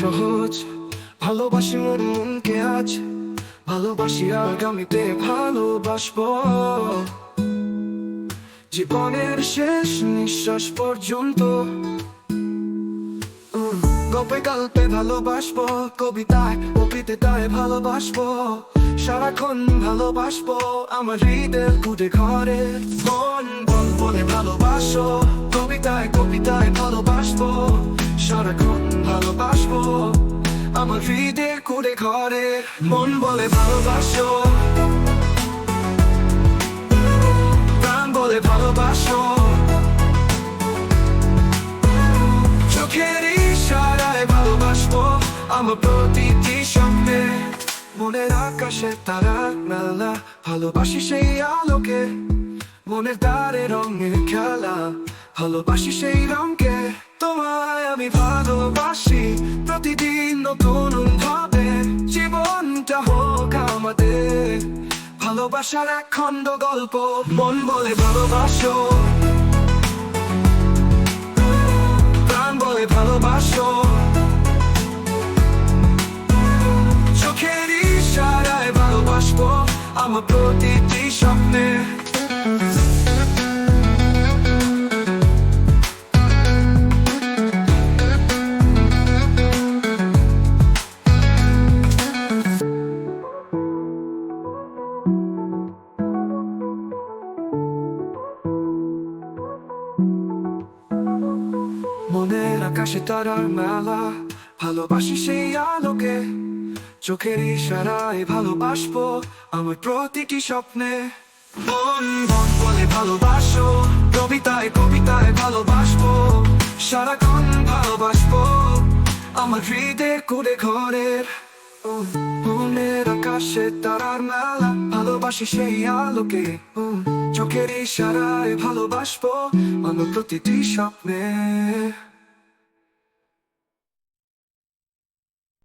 সহজ, ভালোবাসি মনকে আজ, ভালোবাসি আগামীতে ভালোবাসবো, জীবনের শেষ নিঃশ্বাস পর্যন্ত। গল্পে গল্পে ভালোবাসবো, কবিতায় কবিতায় ভালোবাসবো, সারাক্ষণ ভালোবাসবো আমার হৃদয়ের কুটে ঘরে। মন বল বলে ভালোবাসো, কবিতায় কবিতায় ভালোবাসবো, সারাক্ষণ ভালোবাসবো আমার হৃদয়ের কুটে ঘরে। মন বলে ভালোবাসো, প্রাণ বলে ভালোবাসো, চোখের ইশারায় ভালোবাসবো আমার প্রতিটি স্বপ্নে। মনের আকাশে তারার মেলা, ভালোবাসি সেই আলোকে, মনের তারে রঙের খেলা, ভালোবাসি সেই রঙকে। তোমায় আমি ভালোবাসি প্রতিদিন নতুন ভাবে, জীবনটা হোক আমাদের ভালোবাসার এক খণ্ড গল্প। মন বলে ভালোবাসো, প্রাণ বলে ভালোবাসো, চোখের ইশারায় ভালোবাসবো আমার প্রতিটি স্বপ্নে। মনের আকাশে তারার মেলা, ভালোবাসি সেই আলোকে, চোখের ইশারায় ভালোবাসবো আমার প্রতিটি স্বপ্নে। মন মন বলে ভালোবাসো, কবিতায় কবিতায় ভালোবাসবো, সারাক্ষণ ভালোবাসবো আমার হৃদয়ের কুড়ে ঘরের। মনের আকাশে তারার মেলা, ভালোবাসি সেই আলোকে, চোখের ইশারায় ভালোবাসবো আমার প্রতিটি স্বপ্নে।